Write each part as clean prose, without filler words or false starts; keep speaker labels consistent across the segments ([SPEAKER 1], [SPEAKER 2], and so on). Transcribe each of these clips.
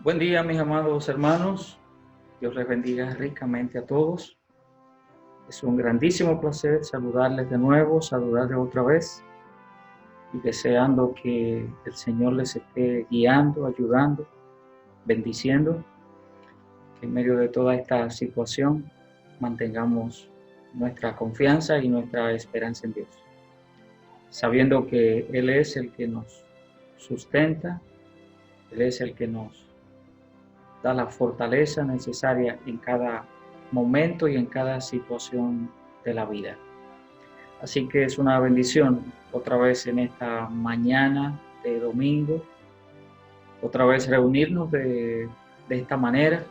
[SPEAKER 1] Buen día, mis amados hermanos. Dios les bendiga ricamente a todos. Es un grandísimo placer saludarles de nuevo, saludarles otra vez y deseando que el Señor les esté guiando, ayudando, bendiciendo, que en medio de toda esta situación mantengamos nuestra confianza y nuestra esperanza en Dios, sabiendo que Él es el que nos sustenta, Él es el que nos da la fortaleza necesaria en cada momento y en cada situación de la vida. Así que es una bendición otra vez en esta mañana de domingo, otra vez reunirnos de esta manera,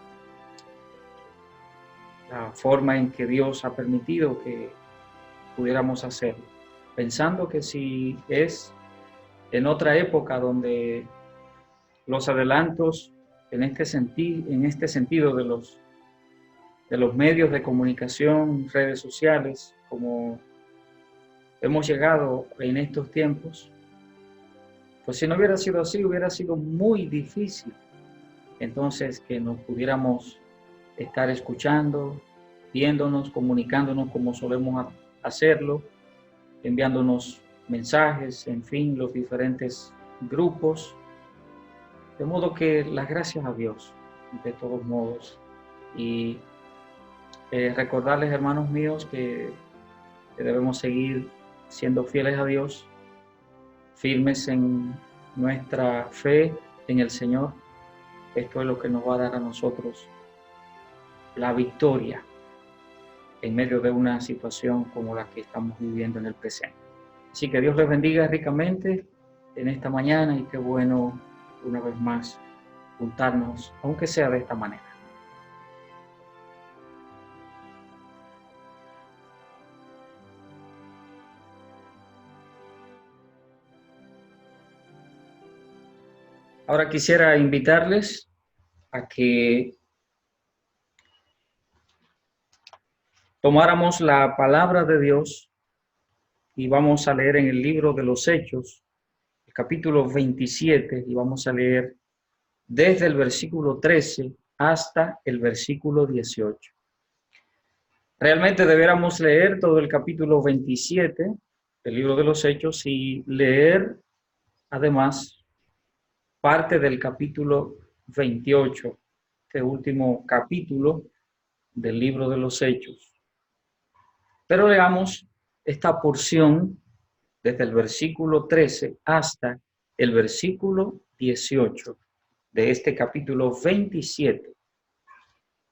[SPEAKER 1] la forma en que Dios ha permitido que pudiéramos hacerlo, pensando que si es en otra época donde los adelantos en este sentido de los medios de comunicación, redes sociales, como hemos llegado en estos tiempos, pues si no hubiera sido así, hubiera sido muy difícil entonces que nos pudiéramos estar escuchando, viéndonos, comunicándonos como solemos hacerlo, enviándonos mensajes, en fin, los diferentes grupos. De modo que las gracias a Dios, de todos modos. Y recordarles, hermanos míos, que debemos seguir siendo fieles a Dios, firmes en nuestra fe en el Señor. Esto es lo que nos va a dar a nosotros la victoria en medio de una situación como la que estamos viviendo en el presente. Así que Dios les bendiga ricamente en esta mañana y qué bueno una vez más juntarnos, aunque sea de esta manera. Ahora quisiera invitarles a que tomáramos la palabra de Dios y vamos a leer en el libro de los Hechos, el capítulo 27, y vamos a leer desde el versículo 13 hasta el versículo 18. Realmente debiéramos leer todo el capítulo 27 del libro de los Hechos y leer además parte del capítulo 28, este último capítulo del libro de los Hechos. Pero leamos esta porción desde el versículo 13 hasta el versículo 18 de este capítulo 27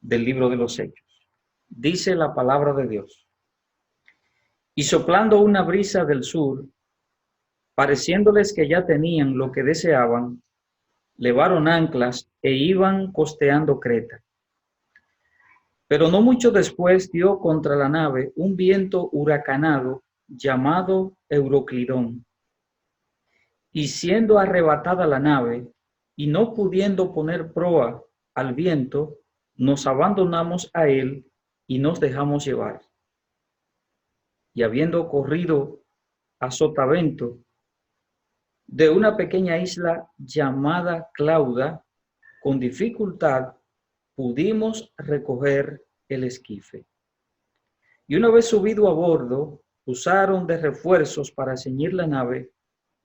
[SPEAKER 1] del libro de los Hechos. Dice la palabra de Dios: y soplando una brisa del sur, pareciéndoles que ya tenían lo que deseaban, levaron anclas e iban costeando Creta. Pero no mucho después dio contra la nave un viento huracanado llamado Euroclidón, y siendo arrebatada la nave, y no pudiendo poner proa al viento, nos abandonamos a él y nos dejamos llevar. Y habiendo corrido a sotavento de una pequeña isla llamada Clauda, con dificultad pudimos recoger el esquife. Y una vez subido a bordo, usaron de refuerzos para ceñir la nave,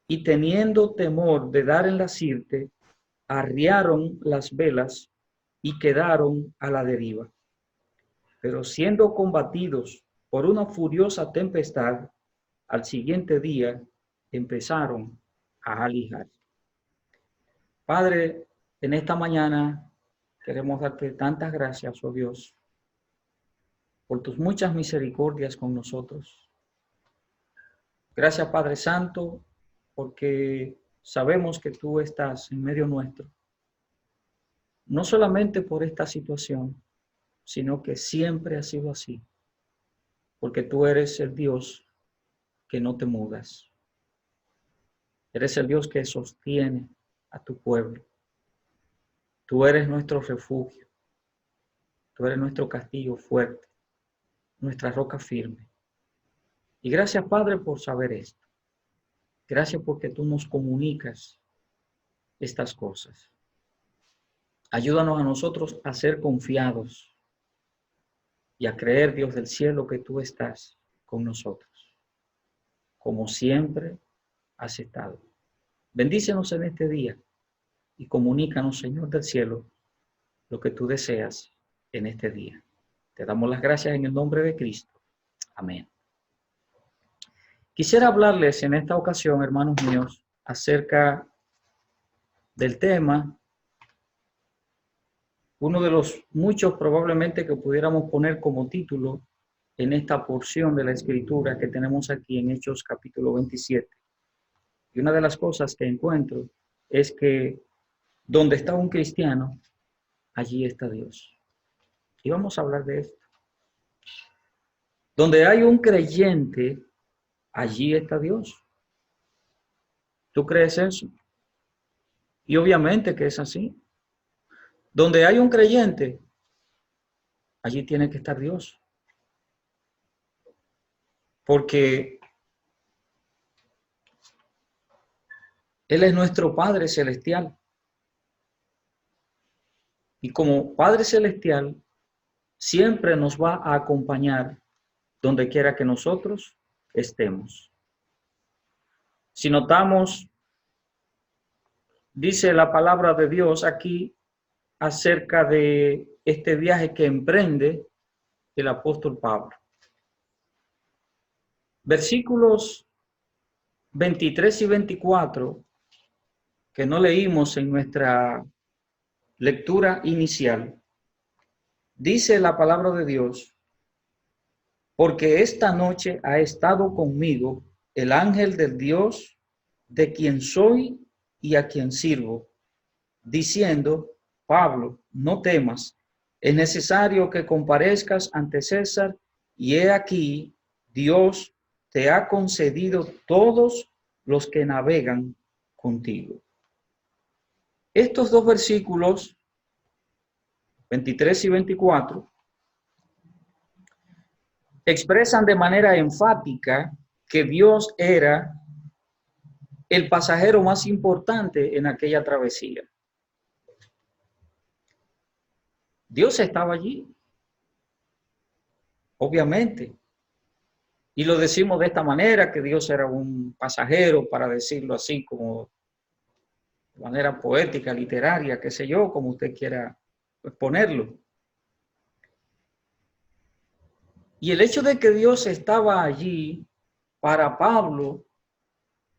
[SPEAKER 1] y teniendo temor de dar en la sirte, arriaron las velas y quedaron a la deriva. Pero siendo combatidos por una furiosa tempestad, al siguiente día empezaron a alijar. Padre, en esta mañana queremos darte tantas gracias, oh Dios, por tus muchas misericordias con nosotros. Gracias, Padre Santo, porque sabemos que tú estás en medio nuestro, no solamente por esta situación, sino que siempre ha sido así, porque tú eres el Dios que no te mudas. Eres el Dios que sostiene a tu pueblo. Tú eres nuestro refugio. Tú eres nuestro castillo fuerte, nuestra roca firme. Y gracias, Padre, por saber esto. Gracias porque tú nos comunicas estas cosas. Ayúdanos a nosotros a ser confiados y a creer, Dios del cielo, que tú estás con nosotros, como siempre has estado. Bendícenos en este día y comunícanos, Señor del cielo, lo que tú deseas en este día. Te damos las gracias en el nombre de Cristo. Amén. Quisiera hablarles en esta ocasión, hermanos míos, acerca del tema, uno de los muchos probablemente que pudiéramos poner como título en esta porción de la Escritura que tenemos aquí en Hechos capítulo 27. Y una de las cosas que encuentro es que donde está un cristiano, allí está Dios. Y vamos a hablar de esto. Donde hay un creyente, allí está Dios. ¿Tú crees eso? Y obviamente que es así. Donde hay un creyente, allí tiene que estar Dios. Porque Él es nuestro Padre Celestial. Y como Padre Celestial, siempre nos va a acompañar donde quiera que nosotros estemos. Si notamos, dice la palabra de Dios aquí acerca de este viaje que emprende el apóstol Pablo. Versículos 23 y 24, que no leímos en nuestra lectura inicial, dice la palabra de Dios: porque esta noche ha estado conmigo el ángel del Dios de quien soy y a quien sirvo, diciendo: Pablo, no temas, es necesario que comparezcas ante César, y he aquí, Dios te ha concedido todos los que navegan contigo. Estos dos versículos, 23 y 24, expresan de manera enfática que Dios era el pasajero más importante en aquella travesía. Dios estaba allí, obviamente. Y lo decimos de esta manera, que Dios era un pasajero, para decirlo así, como de manera poética, literaria, qué sé yo, como usted quiera ponerlo. Y el hecho de que Dios estaba allí para Pablo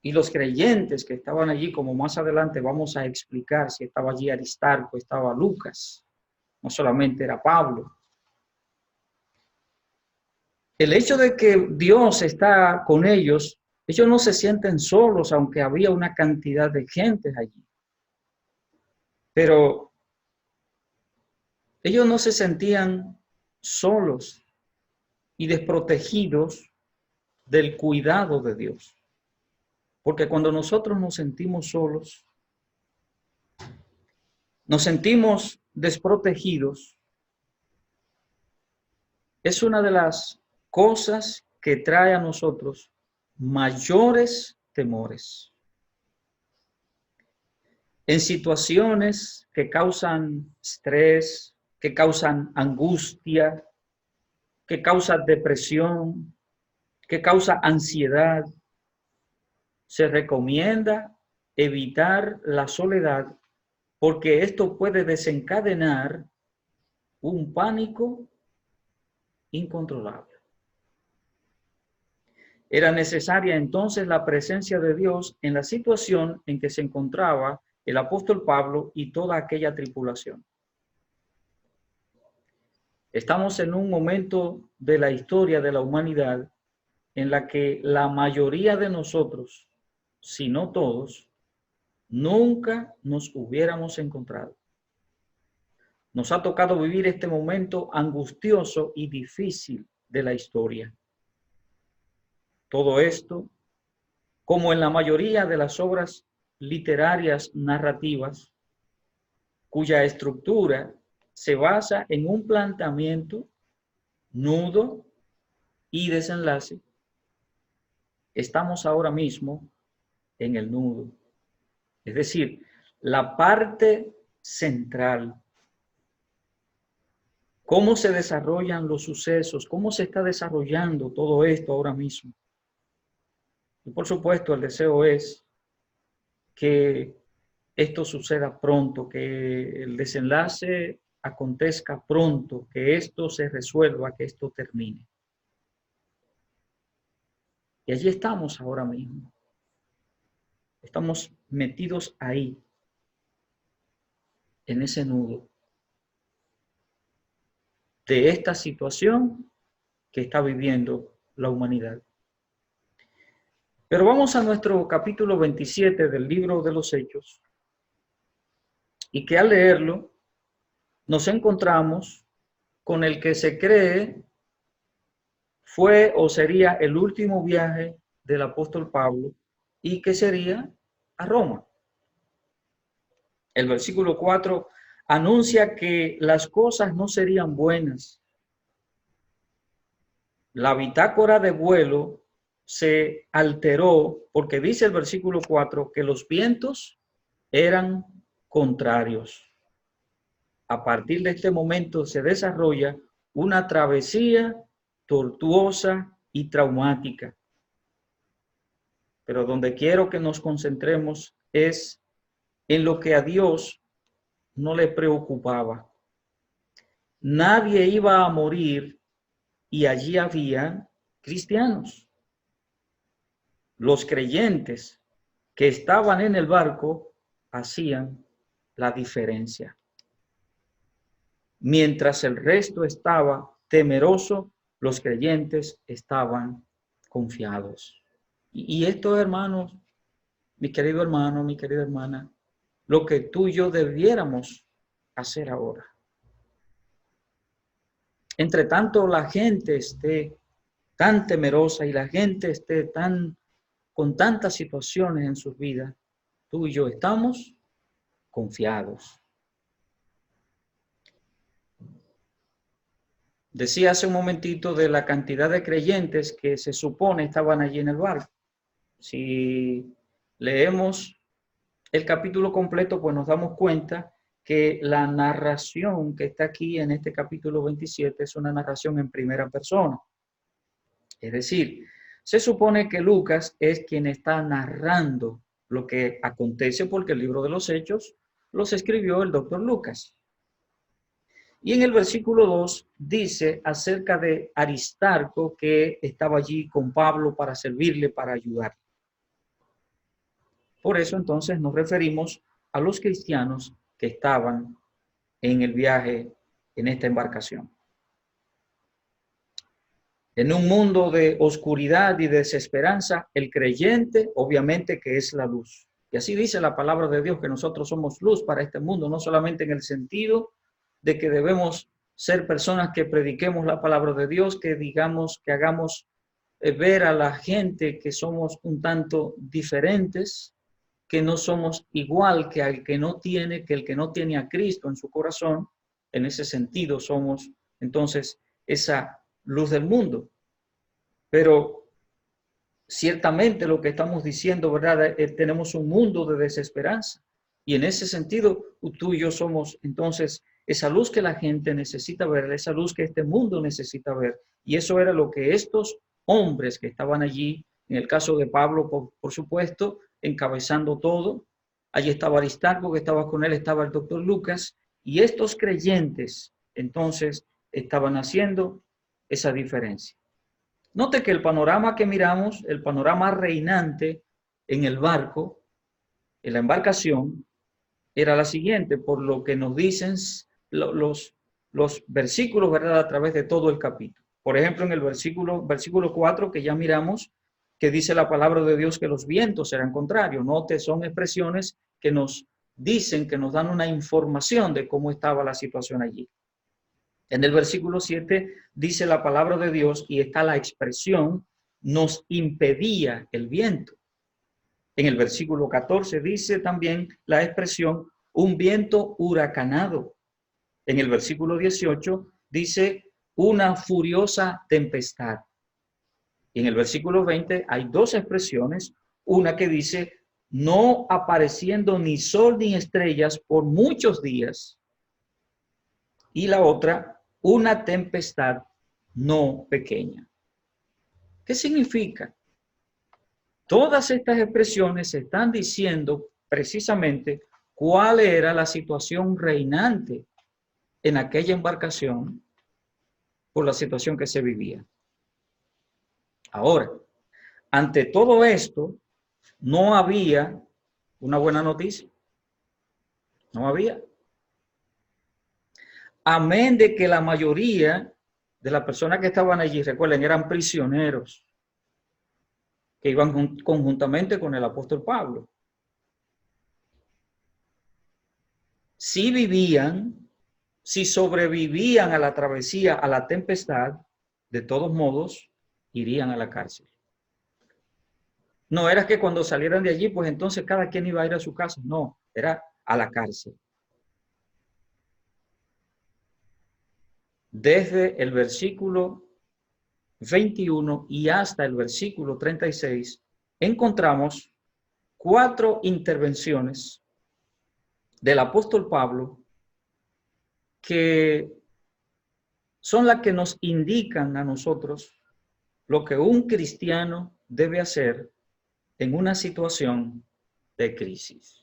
[SPEAKER 1] y los creyentes que estaban allí, como más adelante vamos a explicar, si estaba allí Aristarco, estaba Lucas, no solamente era Pablo. El hecho de que Dios está con ellos no se sienten solos, aunque había una cantidad de gente allí. Pero ellos no se sentían solos y desprotegidos del cuidado de Dios. Porque cuando nosotros nos sentimos solos, nos sentimos desprotegidos, es una de las cosas que trae a nosotros mayores temores. En situaciones que causan estrés, que causan angustia, que causan depresión, que causa ansiedad, se recomienda evitar la soledad, porque esto puede desencadenar un pánico incontrolable. Era necesaria entonces la presencia de Dios en la situación en que se encontraba el apóstol Pablo y toda aquella tripulación. Estamos en un momento de la historia de la humanidad en la que la mayoría de nosotros, si no todos, nunca nos hubiéramos encontrado. Nos ha tocado vivir este momento angustioso y difícil de la historia. Todo esto, como en la mayoría de las obras literarias narrativas, cuya estructura se basa en un planteamiento, nudo y desenlace, estamos ahora mismo en el nudo. Es decir, la parte central, cómo se desarrollan los sucesos, cómo se está desarrollando todo esto ahora mismo. Y por supuesto, el deseo es que esto suceda pronto, que el desenlace acontezca pronto, que esto se resuelva, que esto termine. Y allí estamos ahora mismo. Estamos metidos ahí, en ese nudo de esta situación que está viviendo la humanidad. Pero vamos a nuestro capítulo 27 del libro de los Hechos, y que al leerlo nos encontramos con el que se cree fue o sería el último viaje del apóstol Pablo, y que sería a Roma. El versículo 4 anuncia que las cosas no serían buenas. La bitácora de vuelo se alteró porque dice el versículo 4 que los vientos eran contrarios. A partir de este momento se desarrolla una travesía tortuosa y traumática. Pero donde quiero que nos concentremos es en lo que a Dios no le preocupaba. Nadie iba a morir y allí había cristianos. Los creyentes que estaban en el barco hacían la diferencia. Mientras el resto estaba temeroso, los creyentes estaban confiados. Y esto, hermanos, mi querido hermano, mi querida hermana, lo que tú y yo debiéramos hacer ahora. Entre tanto la gente esté tan temerosa y la gente esté con tantas situaciones en sus vidas, tú y yo estamos confiados. Decía hace un momentito de la cantidad de creyentes que se supone estaban allí en el barco. Si leemos el capítulo completo, pues nos damos cuenta que la narración que está aquí en este capítulo 27 es una narración en primera persona. Es decir, se supone que Lucas es quien está narrando lo que acontece porque el libro de los Hechos los escribió el doctor Lucas. Y en el versículo 2 dice acerca de Aristarco que estaba allí con Pablo para servirle, para ayudar. Por eso entonces nos referimos a los cristianos que estaban en el viaje en esta embarcación. En un mundo de oscuridad y desesperanza, el creyente obviamente que es la luz. Y así dice la palabra de Dios que nosotros somos luz para este mundo, no solamente en el sentido de que debemos ser personas que prediquemos la palabra de Dios, que digamos, que hagamos ver a la gente que somos un tanto diferentes, que no somos igual que el que no tiene a Cristo en su corazón. En ese sentido somos entonces esa luz del mundo. Pero ciertamente lo que estamos diciendo, ¿verdad? Tenemos un mundo de desesperanza. Y en ese sentido, tú y yo somos entonces esa luz que la gente necesita ver, esa luz que este mundo necesita ver. Y eso era lo que estos hombres que estaban allí, en el caso de Pablo, por supuesto, encabezando todo. Allí estaba Aristarco, que estaba con él, estaba el doctor Lucas, y estos creyentes entonces estaban haciendo esa diferencia. Note que el panorama que miramos, el panorama reinante en el barco, en la embarcación, era la siguiente, por lo que nos dicen los versículos, ¿verdad?, a través de todo el capítulo. Por ejemplo, en el versículo 4 que ya miramos, que dice la palabra de Dios que los vientos eran contrarios. Note, son expresiones que nos dicen, que nos dan una información de cómo estaba la situación allí. En el versículo 7 dice la palabra de Dios y está la expresión, nos impedía el viento. En el versículo 14 dice también la expresión, un viento huracanado. En el versículo 18 dice, una furiosa tempestad. Y en el versículo 20 hay dos expresiones, una que dice, no apareciendo ni sol ni estrellas por muchos días. Y la otra, una tempestad no pequeña. ¿Qué significa? Todas estas expresiones están diciendo precisamente cuál era la situación reinante en aquella embarcación por la situación que se vivía. Ahora, ante todo esto, no había una buena noticia. No había. Amén de que la mayoría de las personas que estaban allí, recuerden, eran prisioneros que iban conjuntamente con el apóstol Pablo. Si vivían, si sobrevivían a la travesía, a la tempestad, de todos modos, irían a la cárcel. No era que cuando salieran de allí, pues entonces cada quien iba a ir a su casa. No, era a la cárcel. Desde el versículo 21 y hasta el versículo 36, encontramos 4 intervenciones del apóstol Pablo que son las que nos indican a nosotros lo que un cristiano debe hacer en una situación de crisis.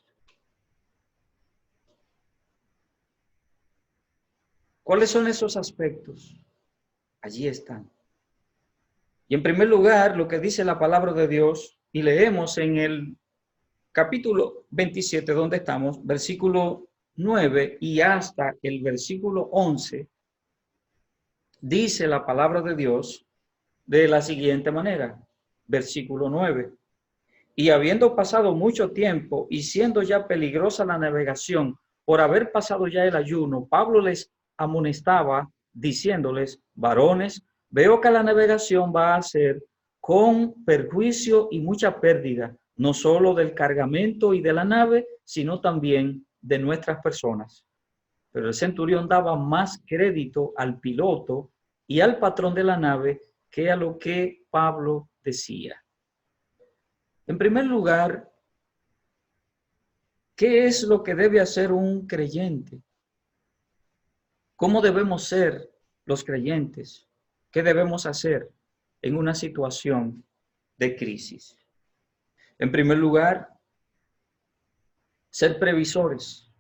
[SPEAKER 1] ¿Cuáles son esos aspectos? Allí están. Y en primer lugar, lo que dice la palabra de Dios, y leemos en el capítulo 27, donde estamos, versículo 9 y hasta el versículo 11, dice la palabra de Dios de la siguiente manera. Versículo 9. Y habiendo pasado mucho tiempo y siendo ya peligrosa la navegación, por haber pasado ya el ayuno, Pablo les amonestaba diciéndoles: varones, veo que la navegación va a ser con perjuicio y mucha pérdida, no solo del cargamento y de la nave, sino también de nuestras personas. Pero el centurión daba más crédito al piloto y al patrón de la nave que a lo que Pablo decía. En primer lugar, ¿qué es lo que debe hacer un creyente? ¿Cómo debemos ser los creyentes? ¿Qué debemos hacer en una situación de crisis? En primer lugar, ser previsores,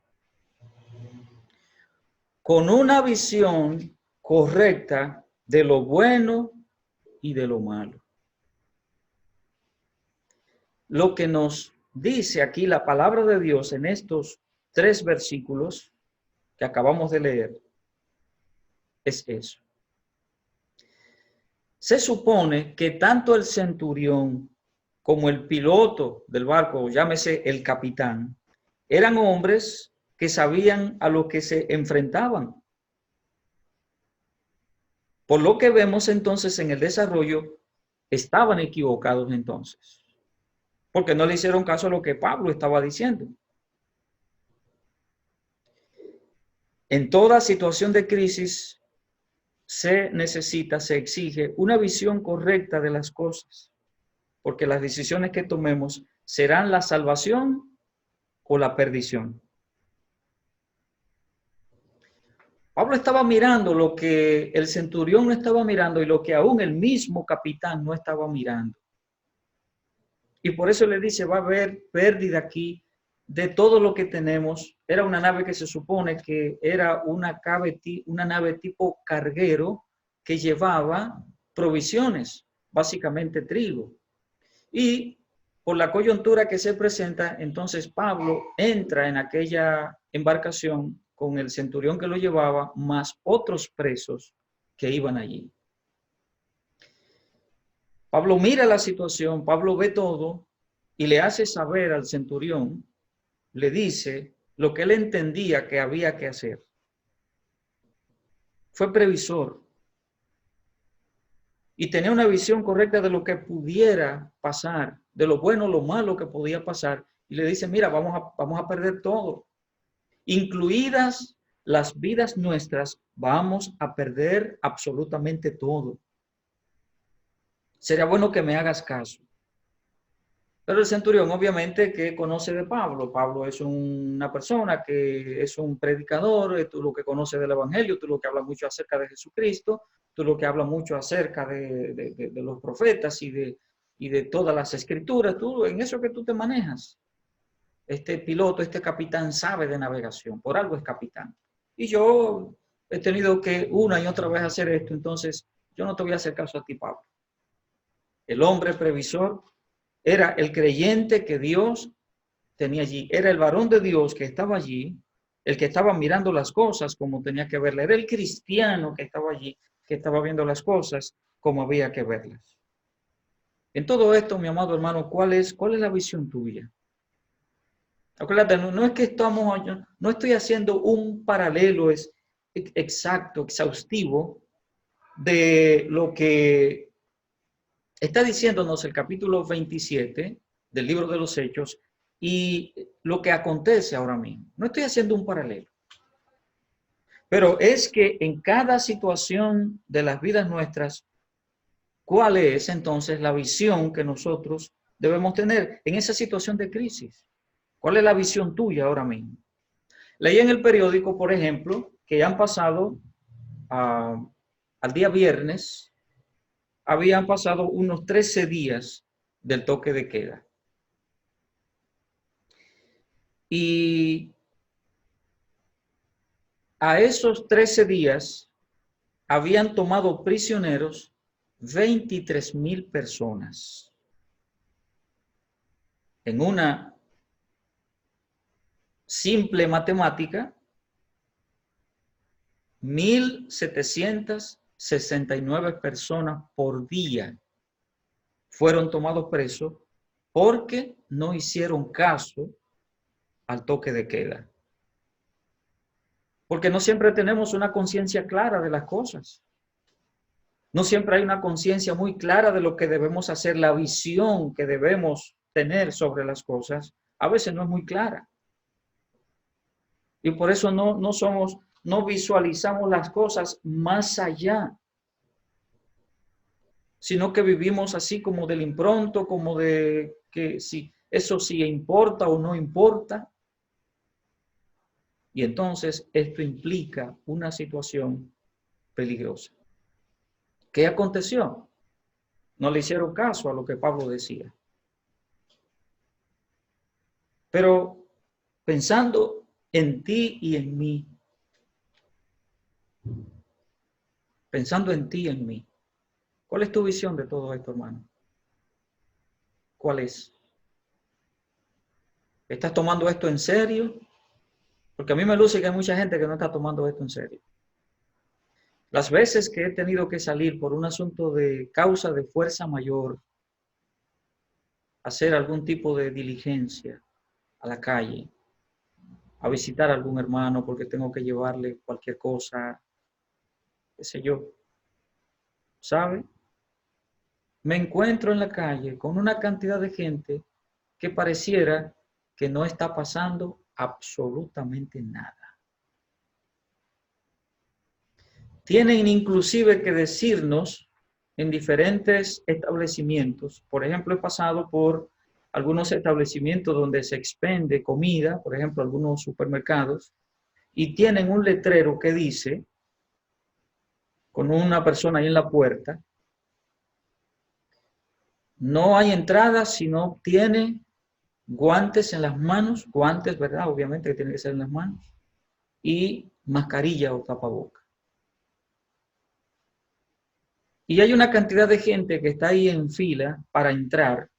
[SPEAKER 1] con una visión correcta de lo bueno y de lo malo. Lo que nos dice aquí la palabra de Dios en estos 3 versículos que acabamos de leer es eso. Se supone que tanto el centurión como el piloto del barco, llámese el capitán, eran hombres que sabían a lo que se enfrentaban. Por lo que vemos entonces en el desarrollo, estaban equivocados entonces, porque no le hicieron caso a lo que Pablo estaba diciendo. En toda situación de crisis se exige una visión correcta de las cosas, porque las decisiones que tomemos serán la salvación o la perdición. Pablo estaba mirando lo que el centurión no estaba mirando y lo que aún el mismo capitán no estaba mirando. Y por eso le dice, va a haber pérdida aquí de todo lo que tenemos. Era una nave que se supone que era una nave tipo carguero que llevaba provisiones, básicamente trigo. Y por la coyuntura que se presenta, entonces Pablo entra en aquella embarcación con el centurión que lo llevaba, más otros presos que iban allí. Pablo mira la situación, Pablo ve todo y le hace saber al centurión, le dice lo que él entendía que había que hacer. Fue previsor y tenía una visión correcta de lo que pudiera pasar, de lo bueno, lo malo que podía pasar. Y le dice, mira, vamos a perder todo. Incluidas las vidas nuestras, vamos a perder absolutamente todo. Sería bueno que me hagas caso. Pero el centurión obviamente que conoce de Pablo. Pablo es una persona que es un predicador, tú lo que conoces del Evangelio, tú lo que habla mucho acerca de Jesucristo, tú lo que habla mucho acerca de los profetas y de todas las escrituras, tú en eso que tú te manejas. Este piloto, este capitán sabe de navegación, por algo es capitán. Y yo he tenido que una y otra vez hacer esto, entonces yo no te voy a hacer caso a ti, Pablo. El hombre previsor era el creyente que Dios tenía allí, era el varón de Dios que estaba allí, el que estaba mirando las cosas como tenía que verlas, era el cristiano que estaba allí, que estaba viendo las cosas como había que verlas. En todo esto, mi amado hermano, ¿cuál es la visión tuya? Acuérdate, no es que no estoy haciendo un paralelo exacto, exhaustivo de lo que está diciéndonos el capítulo 27 del libro de los Hechos y lo que acontece ahora mismo. No estoy haciendo un paralelo, pero es que en cada situación de las vidas nuestras, ¿cuál es entonces la visión que nosotros debemos tener en esa situación de crisis? ¿Cuál es la visión tuya ahora mismo? Leí en el periódico, por ejemplo, que ya han pasado al día viernes, habían pasado unos 13 días del toque de queda. Y a esos 13 días habían tomado prisioneros 23,000 personas. En una simple matemática, 1,769 personas por día fueron tomados presos porque no hicieron caso al toque de queda. Porque no siempre tenemos una conciencia clara de las cosas. No siempre hay una conciencia muy clara de lo que debemos hacer, la visión que debemos tener sobre las cosas, a veces no es muy clara. Y por eso no visualizamos las cosas más allá, sino que vivimos así como del impronto, como de que si eso sí importa o no importa. Y entonces esto implica una situación peligrosa. ¿Qué aconteció? No le hicieron caso a lo que Pablo decía. Pero pensando en ti y en mí, pensando en ti y en mí, ¿cuál es tu visión de todo esto, hermano? ¿Cuál es? ¿Estás tomando esto en serio? Porque a mí me luce que hay mucha gente que no está tomando esto en serio. Las veces que he tenido que salir por un asunto de causa de fuerza mayor, hacer algún tipo de diligencia a la calle, a visitar a algún hermano porque tengo que llevarle cualquier cosa, qué sé yo, ¿sabe? Me encuentro en la calle con una cantidad de gente que pareciera que no está pasando absolutamente nada. Tienen inclusive que decirnos en diferentes establecimientos. Por ejemplo, he pasado por algunos establecimientos donde se expende comida, por ejemplo, algunos supermercados, y tienen un letrero que dice, con una persona ahí en la puerta, no hay entrada si no tiene guantes en las manos, guantes, ¿verdad? Obviamente que tiene que ser en las manos, y mascarilla o tapaboca. Y hay una cantidad de gente que está ahí en fila para entrar,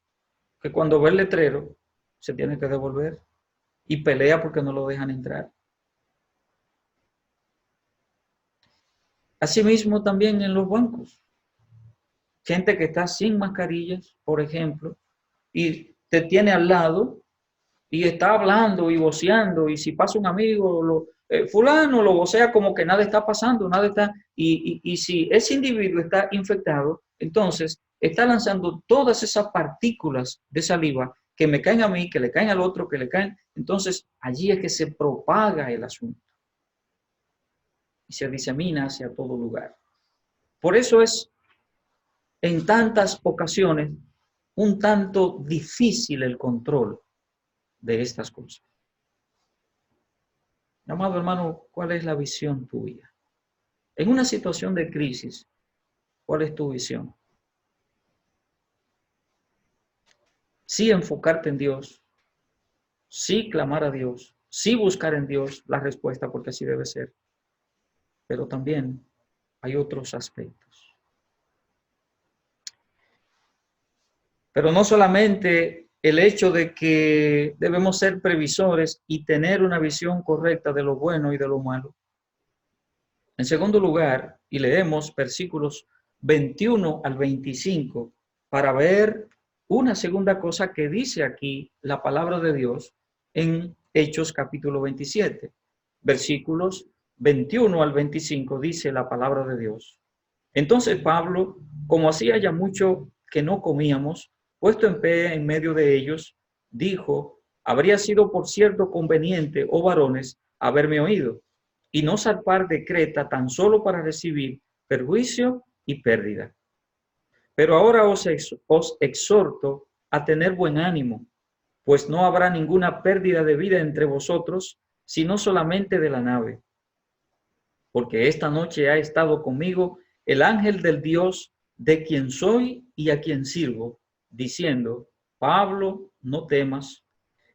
[SPEAKER 1] que cuando ve el letrero se tiene que devolver y pelea porque no lo dejan entrar. Asimismo también en los bancos. Gente que está sin mascarillas, por ejemplo, y te tiene al lado y está hablando y voceando, y si pasa un amigo, fulano lo vocea como que nada está pasando, nada está, y si ese individuo está infectado, entonces está lanzando todas esas partículas de saliva que me caen a mí, que le caen al otro, que le caen, entonces allí es que se propaga el asunto y se disemina hacia todo lugar. Por eso es en tantas ocasiones un tanto difícil el control de estas cosas. Amado hermano, ¿cuál es la visión tuya? En una situación de crisis, ¿cuál es tu visión? Sí enfocarte en Dios, sí clamar a Dios, sí buscar en Dios la respuesta, porque así debe ser. Pero también hay otros aspectos. Pero no solamente el hecho de que debemos ser previsores y tener una visión correcta de lo bueno y de lo malo. En segundo lugar, y leemos versículos 21 al 25 para ver una segunda cosa que dice aquí la palabra de Dios en Hechos capítulo 27. Versículos 21 al 25 dice la palabra de Dios. Entonces Pablo, como hacía ya mucho que no comíamos, puesto en pie en medio de ellos, dijo: habría sido por cierto conveniente, oh varones, haberme oído, y no zarpar de Creta tan solo para recibir perjuicio y pérdida. Pero ahora os exhorto a tener buen ánimo, pues no habrá ninguna pérdida de vida entre vosotros, sino solamente de la nave. Porque esta noche ha estado conmigo el ángel del Dios de quien soy y a quien sirvo, diciendo: Pablo, no temas,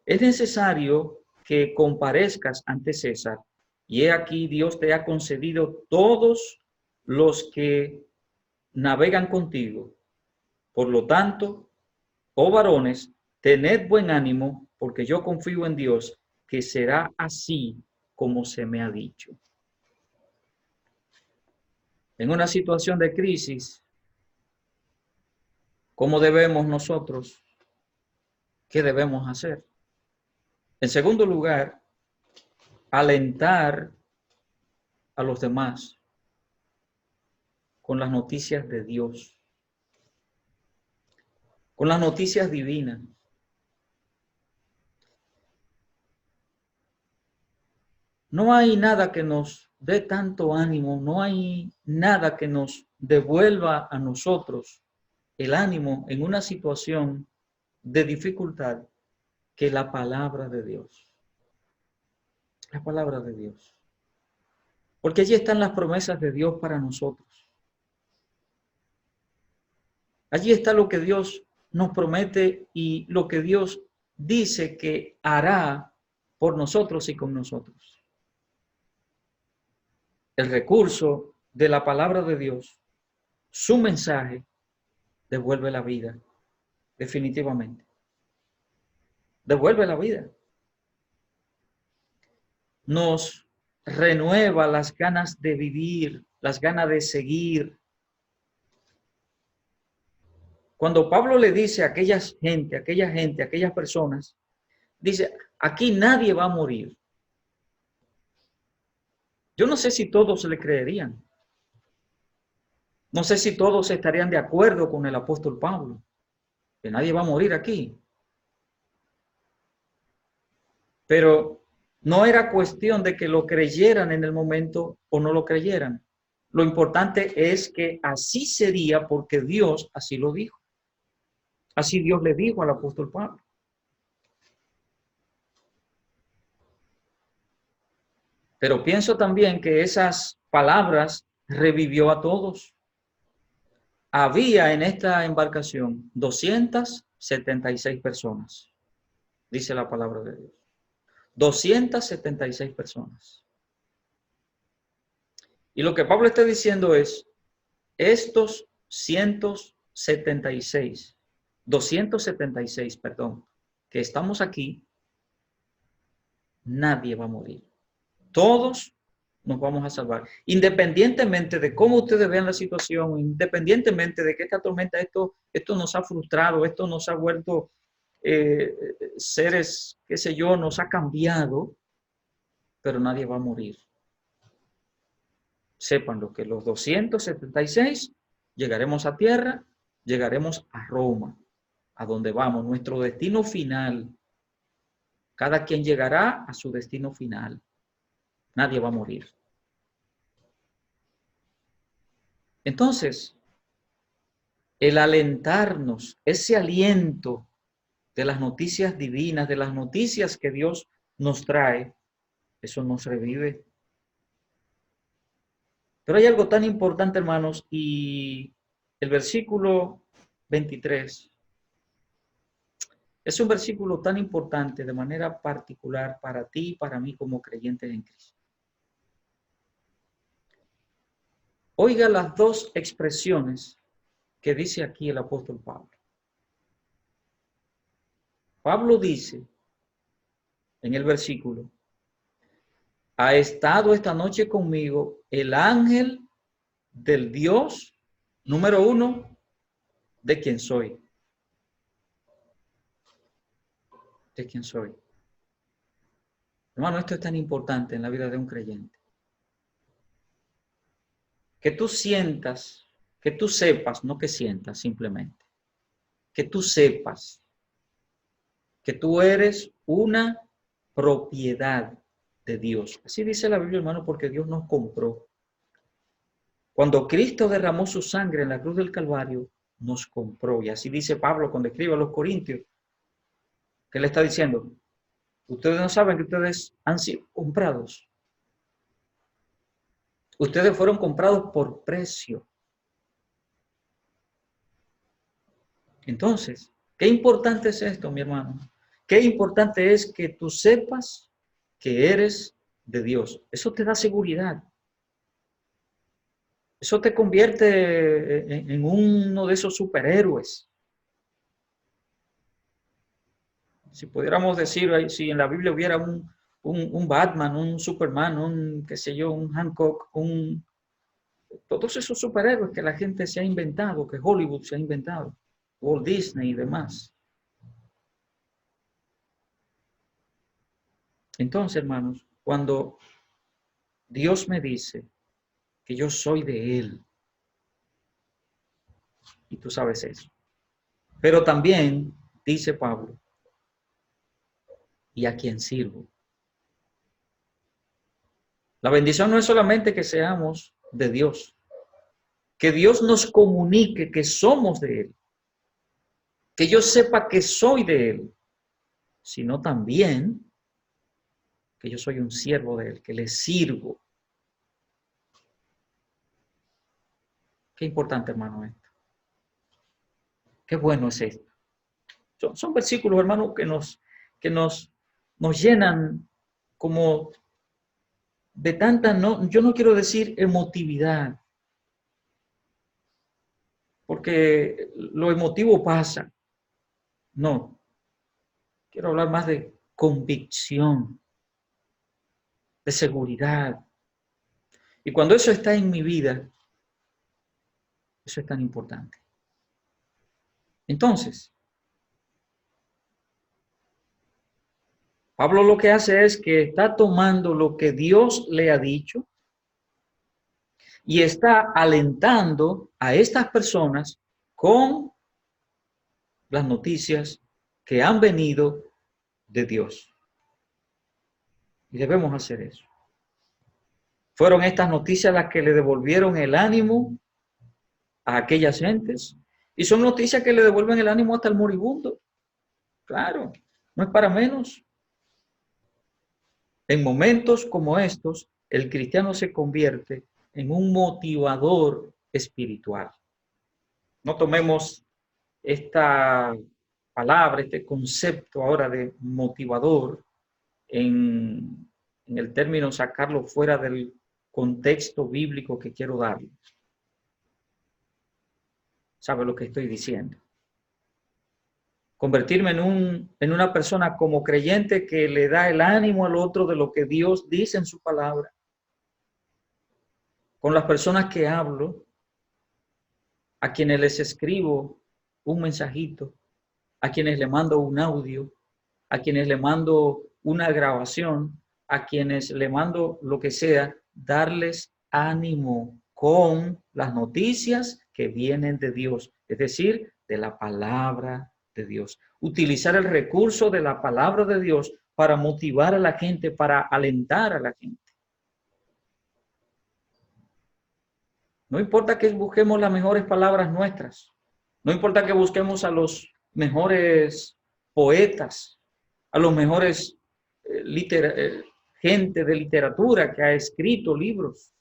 [SPEAKER 1] es necesario que comparezcas ante César, y he aquí Dios te ha concedido todos los que navegan contigo. Por lo tanto, oh varones, tened buen ánimo, porque yo confío en Dios, que será así como se me ha dicho. En una situación de crisis, ¿cómo debemos nosotros? ¿Qué debemos hacer? En segundo lugar, alentar a los demás con las noticias de Dios, con las noticias divinas. No hay nada que nos dé tanto ánimo, no hay nada que nos devuelva a nosotros el ánimo en una situación de dificultad que la palabra de Dios. La palabra de Dios. Porque allí están las promesas de Dios para nosotros. Allí está lo que Dios nos promete y lo que Dios dice que hará por nosotros y con nosotros. El recurso de la palabra de Dios, su mensaje, devuelve la vida, definitivamente. Devuelve la vida. Nos renueva las ganas de vivir, las ganas de seguir. Cuando Pablo le dice a aquellas personas, dice: aquí nadie va a morir. Yo no sé si todos le creerían. No sé si todos estarían de acuerdo con el apóstol Pablo, que nadie va a morir aquí. Pero no era cuestión de que lo creyeran en el momento o no lo creyeran. Lo importante es que así sería porque Dios así lo dijo. Así Dios le dijo al apóstol Pablo. Pero pienso también que esas palabras revivió a todos. Había en esta embarcación 276 personas, dice la palabra de Dios. 276 personas. Y lo que Pablo está diciendo es: estos 276, que estamos aquí, nadie va a morir. Todos nos vamos a salvar. Independientemente de cómo ustedes vean la situación, independientemente de que esta tormenta, esto nos ha frustrado, esto nos ha vuelto seres, qué sé yo, nos ha cambiado, pero nadie va a morir. Sépanlo, que los 276 llegaremos a tierra, llegaremos a Roma, a donde vamos, nuestro destino final. Cada quien llegará a su destino final. Nadie va a morir. Entonces, el alentarnos, ese aliento de las noticias divinas, de las noticias que Dios nos trae, eso nos revive. Pero hay algo tan importante, hermanos, y el versículo 23 es un versículo tan importante de manera particular para ti y para mí como creyentes en Cristo. Oiga las dos expresiones que dice aquí el apóstol Pablo. Pablo dice en el versículo: ha estado esta noche conmigo el ángel del Dios número uno de quien soy. De quien soy. Hermano, esto es tan importante en la vida de un creyente. Que tú sientas, que tú sepas, no que sientas simplemente, que tú sepas que tú eres una propiedad de Dios. Así dice la Biblia, hermano, porque Dios nos compró. Cuando Cristo derramó su sangre en la cruz del Calvario, nos compró. Y así dice Pablo cuando escribe a los Corintios, que le está diciendo: ustedes no saben que ustedes han sido comprados. Ustedes fueron comprados por precio. Entonces, qué importante es esto, mi hermano. Qué importante es que tú sepas que eres de Dios. Eso te da seguridad. Eso te convierte en uno de esos superhéroes. Si pudiéramos decir, si en la Biblia hubiera un Batman, un Superman, un, qué sé yo, un Hancock, todos esos superhéroes que la gente se ha inventado, que Hollywood se ha inventado, Walt Disney y demás. Entonces, hermanos, cuando Dios me dice que yo soy de Él, y tú sabes eso, pero también dice Pablo, y a quien sirvo. La bendición no es solamente que seamos de Dios, que Dios nos comunique que somos de Él, que yo sepa que soy de Él, sino también que yo soy un siervo de Él, que le sirvo. Qué importante, hermano, esto. Qué bueno es esto. Son versículos, hermano, nos llenan como de tanta, no, yo no quiero decir emotividad, porque lo emotivo pasa. No, quiero hablar más de convicción, de seguridad. Y cuando eso está en mi vida, eso es tan importante. Entonces, Pablo lo que hace es que está tomando lo que Dios le ha dicho y está alentando a estas personas con las noticias que han venido de Dios. Y debemos hacer eso. Fueron estas noticias las que le devolvieron el ánimo a aquellas gentes. Y son noticias que le devuelven el ánimo hasta el moribundo. Claro, no es para menos. En momentos como estos, el cristiano se convierte en un motivador espiritual. No tomemos esta palabra, este concepto ahora de motivador en el término sacarlo fuera del contexto bíblico que quiero darle. ¿Sabe lo que estoy diciendo? Convertirme en una persona como creyente que le da el ánimo al otro de lo que Dios dice en su palabra. Con las personas que hablo, a quienes les escribo un mensajito, a quienes le mando un audio, a quienes le mando una grabación, a quienes le mando lo que sea, darles ánimo con las noticias que vienen de Dios, es decir, de la palabra de Dios. Utilizar el recurso de la palabra de Dios para motivar a la gente, para alentar a la gente. No importa que busquemos las mejores palabras nuestras, No importa que busquemos a los mejores poetas, a los mejores gente de literatura que ha escrito libros.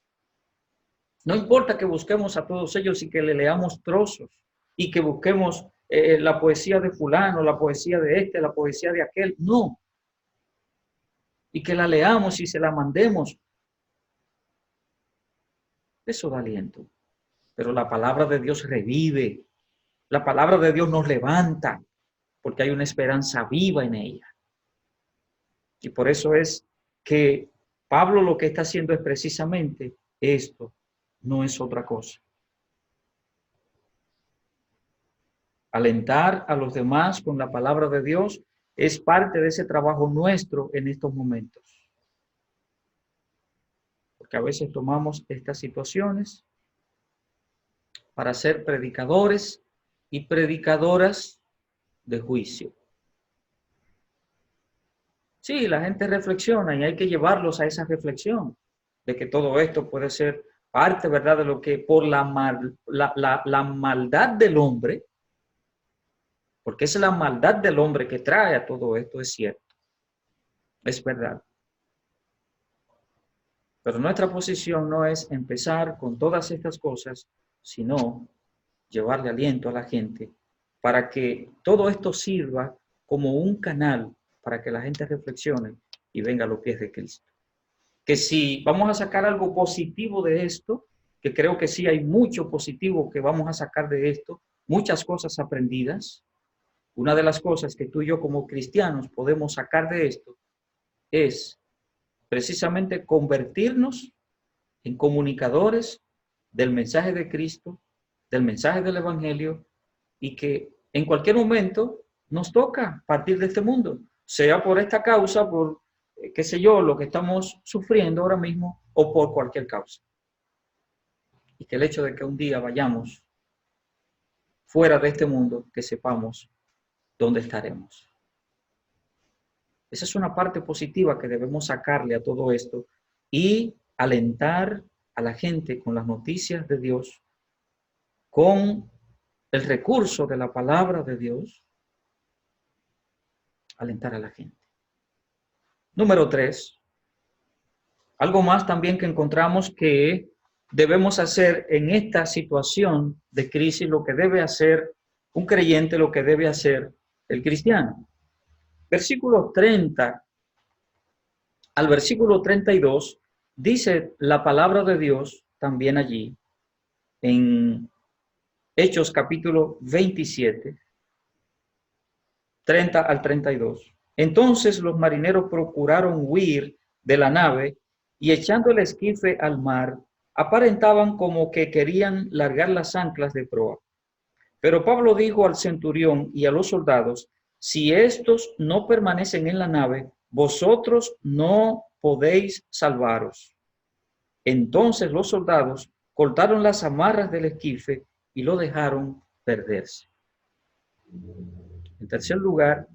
[SPEAKER 1] No importa que busquemos a todos ellos y que le leamos trozos y que busquemos la poesía de fulano, la poesía de este, la poesía de aquel. No. Y que la leamos y se la mandemos. Eso da aliento. Pero la palabra de Dios revive. La palabra de Dios nos levanta porque hay una esperanza viva en ella. Y por eso es que Pablo lo que está haciendo es precisamente esto, no es otra cosa. Alentar a los demás con la palabra de Dios es parte de ese trabajo nuestro en estos momentos. Porque a veces tomamos estas situaciones para ser predicadores y predicadoras de juicio. Sí, la gente reflexiona y hay que llevarlos a esa reflexión de que todo esto puede ser parte, ¿verdad?, de lo que por la maldad del hombre, porque es la maldad del hombre que trae a todo esto, es cierto, es verdad. Pero nuestra posición no es empezar con todas estas cosas, sino llevarle aliento a la gente para que todo esto sirva como un canal para que la gente reflexione y venga a los pies de Cristo. Que si vamos a sacar algo positivo de esto, que creo que sí hay mucho positivo que vamos a sacar de esto, muchas cosas aprendidas. Una de las cosas que tú y yo como cristianos podemos sacar de esto es precisamente convertirnos en comunicadores del mensaje de Cristo, del mensaje del Evangelio, y que en cualquier momento nos toca partir de este mundo, sea por esta causa, por qué sé yo, lo que estamos sufriendo ahora mismo, o por cualquier causa. Y que el hecho de que un día vayamos fuera de este mundo, que sepamos dónde estaremos. Esa es una parte positiva que debemos sacarle a todo esto y alentar a la gente con las noticias de Dios, con el recurso de la palabra de Dios, alentar a la gente. Número 3, algo más también que encontramos que debemos hacer en esta situación de crisis, lo que debe hacer un creyente, lo que debe hacer el cristiano. Versículo 30 al versículo 32 dice la palabra de Dios también allí, en Hechos capítulo 27, 30 al 32. Entonces los marineros procuraron huir de la nave y echando el esquife al mar, aparentaban como que querían largar las anclas de proa. Pero Pablo dijo al centurión y a los soldados, si estos no permanecen en la nave, vosotros no podéis salvaros. Entonces los soldados cortaron las amarras del esquife y lo dejaron perderse. En tercer lugar,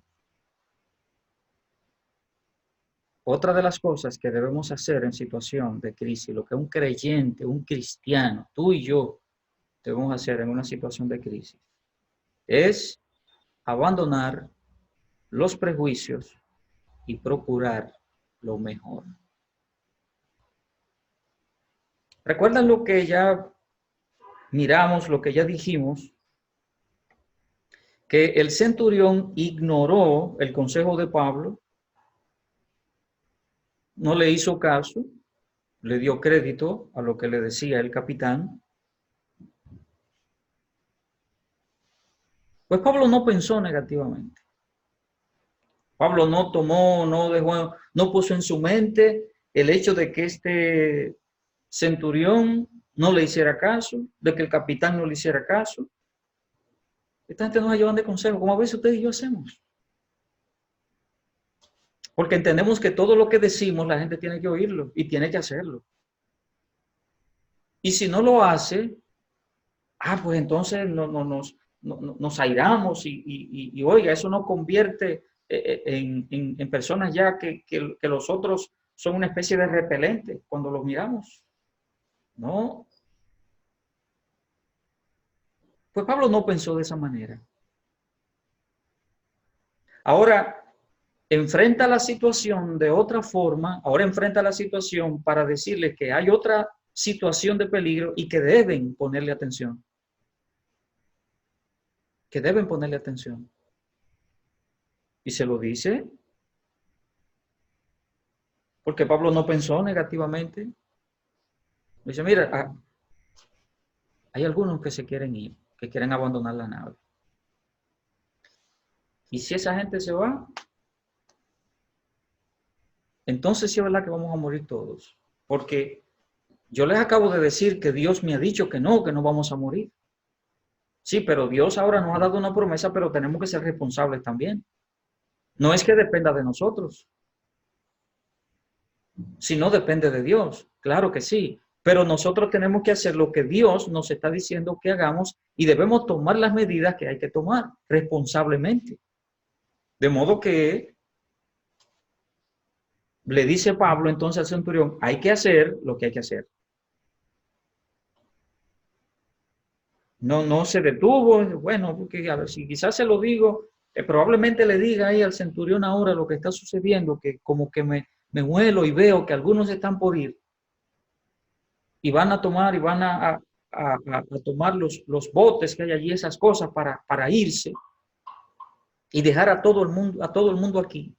[SPEAKER 1] otra de las cosas que debemos hacer en situación de crisis, lo que un creyente, un cristiano, tú y yo debemos hacer en una situación de crisis, es abandonar los prejuicios y procurar lo mejor. ¿Recuerdan lo que ya miramos, lo que ya dijimos? Que el centurión ignoró el consejo de Pablo, no le hizo caso, le dio crédito a lo que le decía el capitán. Pues Pablo no pensó negativamente. Pablo no tomó, no dejó, no puso en su mente el hecho de que este centurión no le hiciera caso, de que el capitán no le hiciera caso. Esta gente nos ayudan de consejo, como a veces ustedes y yo hacemos. Porque entendemos que todo lo que decimos la gente tiene que oírlo y tiene que hacerlo. Y si no lo hace, pues entonces nos airamos y oiga, eso nos convierte en personas ya que los otros son una especie de repelente cuando los miramos. No. Pues Pablo no pensó de esa manera. Ahora enfrenta la situación de otra forma, ahora enfrenta la situación para decirle que hay otra situación de peligro y que deben ponerle atención. Que deben ponerle atención. Y se lo dice porque Pablo no pensó negativamente. Dice, mira, hay algunos que se quieren ir, que quieren abandonar la nave. Y si esa gente se va, entonces sí es verdad que vamos a morir todos. Porque yo les acabo de decir que Dios me ha dicho que no vamos a morir. Sí, pero Dios ahora nos ha dado una promesa, pero tenemos que ser responsables también. No es que dependa de nosotros, sino depende de Dios. Claro que sí. Pero nosotros tenemos que hacer lo que Dios nos está diciendo que hagamos y debemos tomar las medidas que hay que tomar responsablemente. De modo que le dice Pablo entonces al centurión, hay que hacer lo que hay que hacer. No se detuvo, bueno, porque a ver, si quizás se lo digo, probablemente le diga ahí al centurión ahora lo que está sucediendo, que como que me huelo y veo que algunos están por ir y van a tomar y van a tomar los botes que hay allí, esas cosas para irse y dejar a todo el mundo aquí.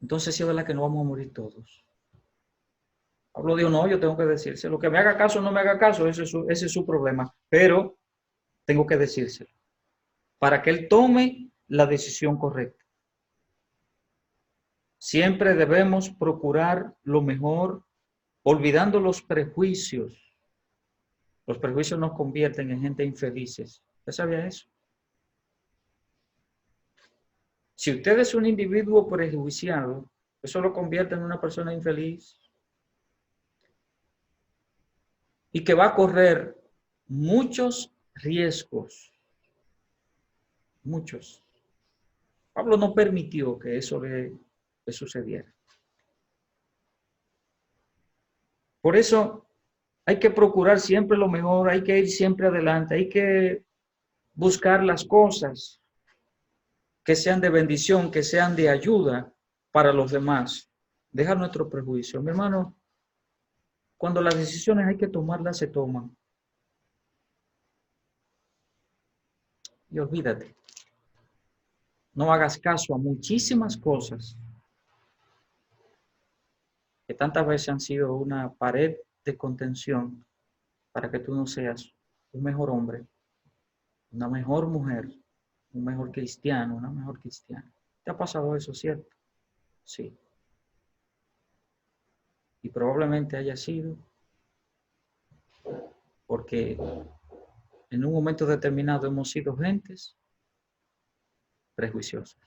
[SPEAKER 1] Entonces sí es verdad que no vamos a morir todos. Pablo dijo, no, yo tengo que decirse. Lo que me haga caso o no me haga caso, ese es su problema. Pero tengo que decírselo para que él tome la decisión correcta. Siempre debemos procurar lo mejor, olvidando los prejuicios. Los prejuicios nos convierten en gente infelices. ¿Usted sabía eso? Si usted es un individuo prejuiciado, eso lo convierte en una persona infeliz y que va a correr muchos riesgos. Muchos. Pablo no permitió que eso le sucediera. Por eso hay que procurar siempre lo mejor, hay que ir siempre adelante, hay que buscar las cosas que sean de bendición, que sean de ayuda para los demás. Dejar nuestro prejuicio. Mi hermano, cuando las decisiones hay que tomarlas, se toman. Y olvídate. No hagas caso a muchísimas cosas que tantas veces han sido una pared de contención para que tú no seas un mejor hombre, una mejor mujer, un mejor cristiano, una mejor cristiana. ¿Te ha pasado eso, cierto? Sí. Y probablemente haya sido porque en un momento determinado hemos sido gentes prejuiciosas.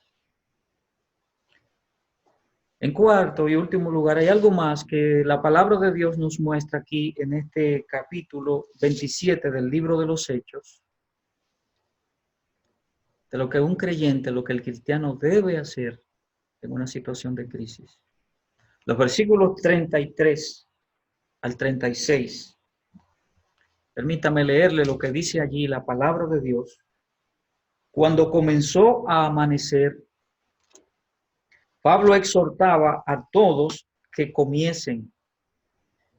[SPEAKER 1] En cuarto y último lugar, hay algo más que la palabra de Dios nos muestra aquí en este capítulo 27 del libro de los Hechos, de lo que un creyente, lo que el cristiano debe hacer en una situación de crisis. Los versículos 33 al 36. Permítame leerle lo que dice allí la palabra de Dios. Cuando comenzó a amanecer, Pablo exhortaba a todos que comiesen,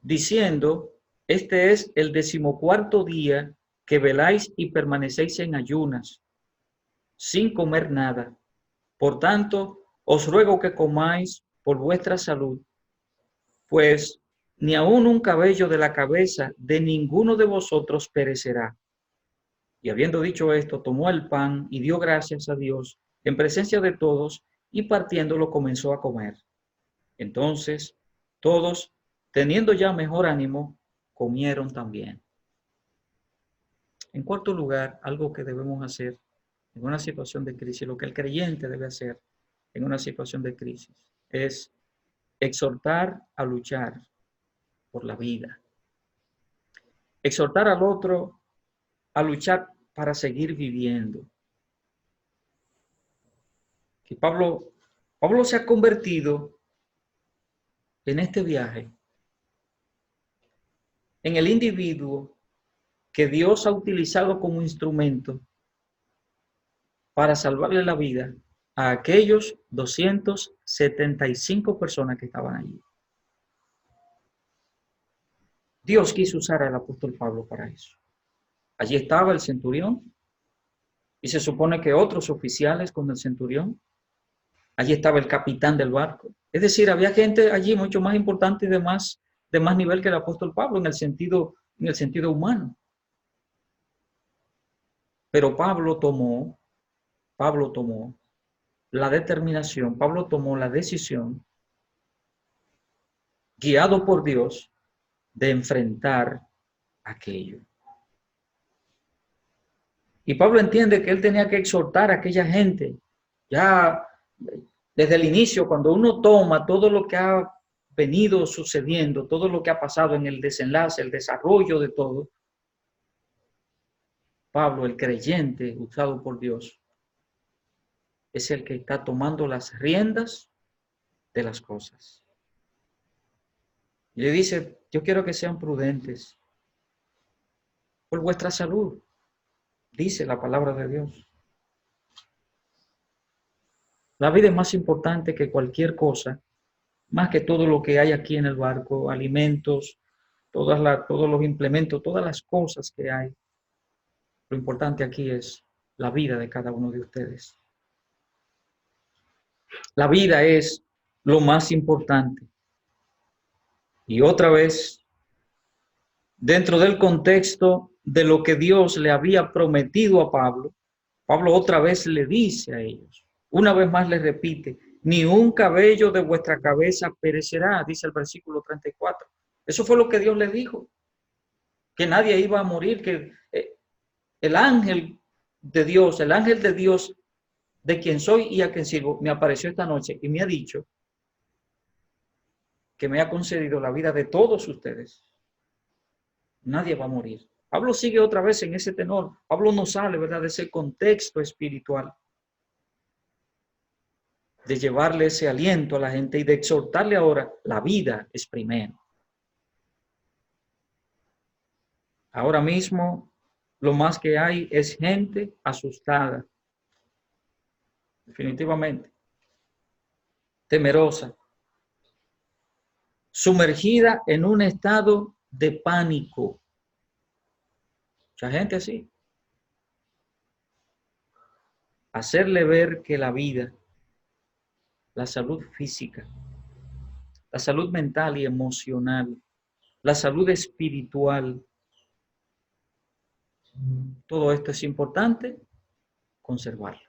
[SPEAKER 1] diciendo, este es el 14º día que veláis y permanecéis en ayunas, sin comer nada. Por tanto, os ruego que comáis por vuestra salud, pues ni aun un cabello de la cabeza de ninguno de vosotros perecerá. Y habiendo dicho esto, tomó el pan y dio gracias a Dios en presencia de todos, y partiéndolo comenzó a comer. Entonces, todos, teniendo ya mejor ánimo, comieron también. En cuarto lugar, algo que debemos hacer en una situación de crisis, lo que el creyente debe hacer en una situación de crisis, es exhortar a luchar por la vida. Exhortar al otro a luchar para seguir viviendo. Que Pablo se ha convertido en este viaje en el individuo que Dios ha utilizado como instrumento para salvarle la vida a aquellos 275 personas que estaban allí. Dios quiso usar al apóstol Pablo para eso. Allí estaba el centurión y se supone que otros oficiales con el centurión. Allí estaba el capitán del barco. Es decir, había gente allí mucho más importante y de más nivel que el apóstol Pablo en el sentido humano. Pero Pablo tomó la determinación, Pablo tomó la decisión, guiado por Dios, de enfrentar aquello. Y Pablo entiende que él tenía que exhortar a aquella gente. Ya desde el inicio, cuando uno toma todo lo que ha venido sucediendo, todo lo que ha pasado en el desenlace, el desarrollo de todo, Pablo, el creyente usado por Dios, es el que está tomando las riendas de las cosas. Y le dice, yo quiero que sean prudentes por vuestra salud, dice la palabra de Dios. La vida es más importante que cualquier cosa, más que todo lo que hay aquí en el barco, alimentos, todos los implementos, todas las cosas que hay. Lo importante aquí es la vida de cada uno de ustedes. La vida es lo más importante. Y otra vez, dentro del contexto de lo que Dios le había prometido a Pablo, Pablo otra vez le dice a ellos, una vez más le repite, ni un cabello de vuestra cabeza perecerá, dice el versículo 34. Eso fue lo que Dios le dijo, que nadie iba a morir, que el ángel de Dios, de quien soy y a quien sirvo, me apareció esta noche y me ha dicho que me ha concedido la vida de todos ustedes. Nadie va a morir. Pablo sigue otra vez en ese tenor. Pablo no sale, ¿verdad?, de ese contexto espiritual, de llevarle ese aliento a la gente y de exhortarle ahora, la vida es primero. Ahora mismo, lo más que hay es gente asustada, definitivamente, temerosa, sumergida en un estado de pánico. Mucha gente así. Hacerle ver que la vida, la salud física, la salud mental y emocional, la salud espiritual, todo esto es importante conservarlo.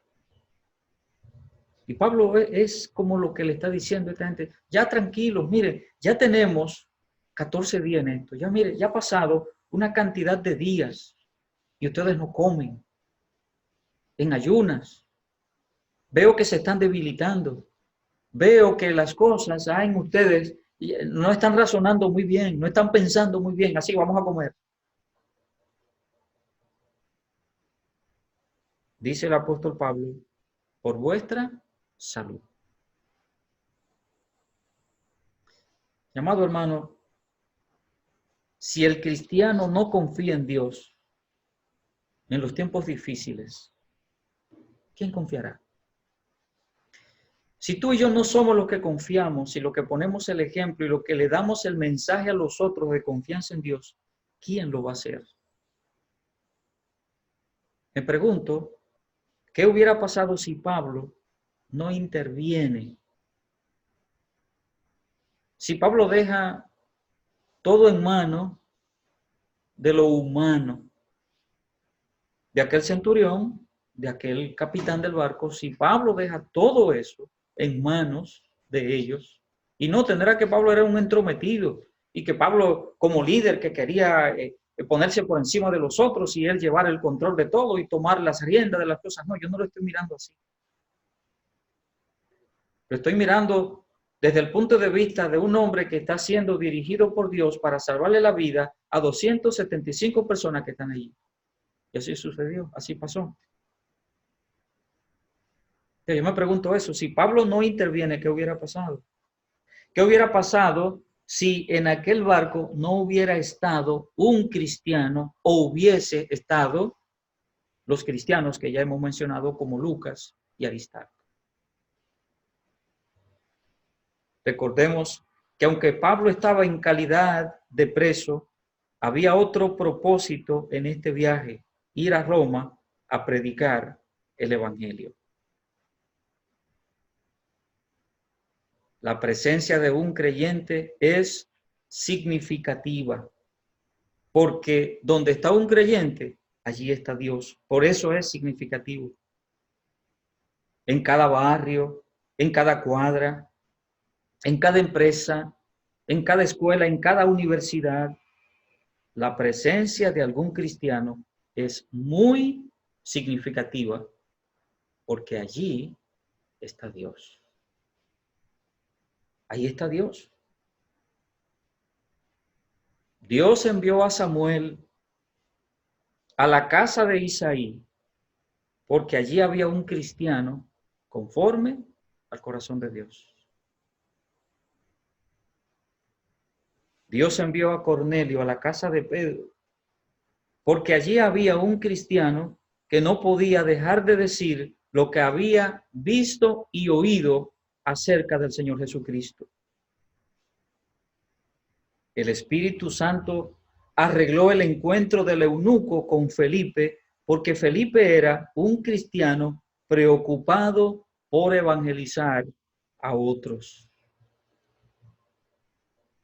[SPEAKER 1] Y Pablo es como lo que le está diciendo a esta gente, ya tranquilos, miren, ya tenemos 14 días en esto, ya miren, ya ha pasado una cantidad de días y ustedes no comen, en ayunas. Veo que se están debilitando, veo que las cosas en ustedes no están razonando muy bien, no están pensando muy bien, así vamos a comer. Dice el apóstol Pablo, por vuestra salud. Amado hermano, si el cristiano no confía en Dios en los tiempos difíciles, ¿quién confiará? Si tú y yo no somos los que confiamos y los que ponemos el ejemplo y los que le damos el mensaje a los otros de confianza en Dios, ¿quién lo va a hacer? Me pregunto, ¿qué hubiera pasado si Pablo no interviene? Si Pablo deja todo en manos de lo humano, de aquel centurión, de aquel capitán del barco, si Pablo deja todo eso en manos de ellos, y no tendrá que Pablo era un entrometido, y que Pablo como líder que quería ponerse por encima de los otros y él llevar el control de todo y tomar las riendas de las cosas. No, yo no lo estoy mirando así. Lo estoy mirando desde el punto de vista de un hombre que está siendo dirigido por Dios para salvarle la vida a 275 personas que están allí. Y así sucedió, así pasó. Yo me pregunto eso, si Pablo no interviene, ¿qué hubiera pasado? ¿Qué hubiera pasado si en aquel barco no hubiera estado un cristiano o hubiese estado los cristianos que ya hemos mencionado como Lucas y Aristarco. Recordemos que aunque Pablo estaba en calidad de preso, había otro propósito en este viaje, ir a Roma a predicar el Evangelio. La presencia de un creyente es significativa, porque donde está un creyente, allí está Dios. Por eso es significativo. En cada barrio, en cada cuadra, en cada empresa, en cada escuela, en cada universidad, la presencia de algún cristiano es muy significativa, porque allí está Dios. Ahí está Dios. Dios envió a Samuel a la casa de Isaí, porque allí había un cristiano conforme al corazón de Dios. Dios envió a Cornelio a la casa de Pedro, porque allí había un cristiano que no podía dejar de decir lo que había visto y oído acerca del Señor Jesucristo. El Espíritu Santo arregló el encuentro del eunuco con Felipe, porque Felipe era un cristiano preocupado por evangelizar a otros.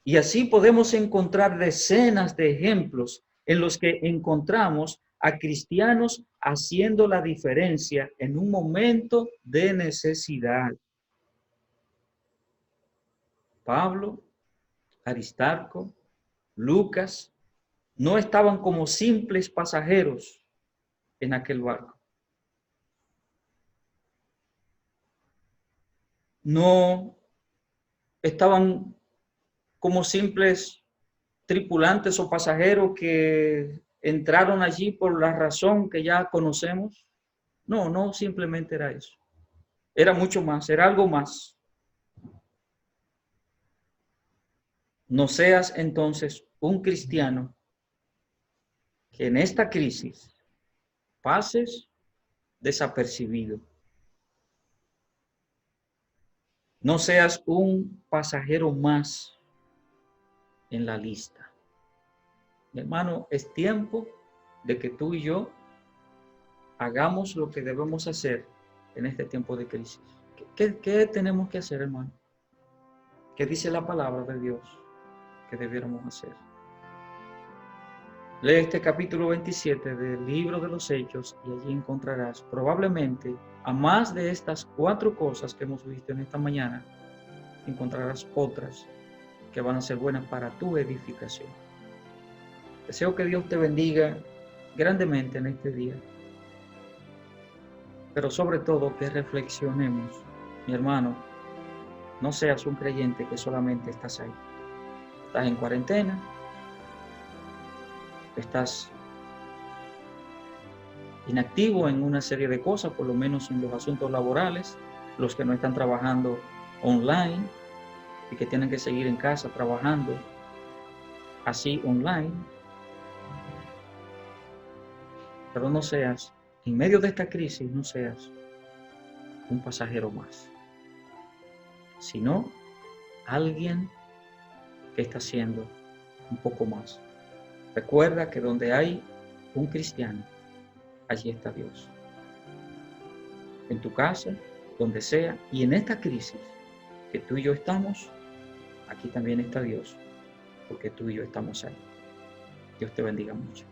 [SPEAKER 1] Y así podemos encontrar decenas de ejemplos en los que encontramos a cristianos haciendo la diferencia en un momento de necesidad. Pablo, Aristarco, Lucas, no estaban como simples pasajeros en aquel barco. No estaban como simples tripulantes o pasajeros que entraron allí por la razón que ya conocemos. No, no simplemente era eso. Era mucho más, era algo más. No seas entonces un cristiano que en esta crisis pases desapercibido. No seas un pasajero más en la lista. Mi hermano, es tiempo de que tú y yo hagamos lo que debemos hacer en este tiempo de crisis. ¿Qué tenemos que hacer, hermano? ¿Qué dice la palabra de Dios que debiéramos hacer? Lee este capítulo 27 del libro de los Hechos y allí encontrarás probablemente, a más de estas 4 cosas que hemos visto en esta mañana, encontrarás otras que van a ser buenas para tu edificación. Deseo que Dios te bendiga grandemente en este día, pero sobre todo que reflexionemos, mi hermano. No seas un creyente que solamente estás ahí. Estás en cuarentena, estás inactivo en una serie de cosas, por lo menos en los asuntos laborales, los que no están trabajando online y que tienen que seguir en casa trabajando así online. Pero no seas, en medio de esta crisis, no seas un pasajero más, sino alguien que está haciendo un poco más. Recuerda que donde hay un cristiano, allí está Dios. En tu casa, donde sea, y en esta crisis que tú y yo estamos, aquí también está Dios, porque tú y yo estamos ahí. Dios te bendiga mucho.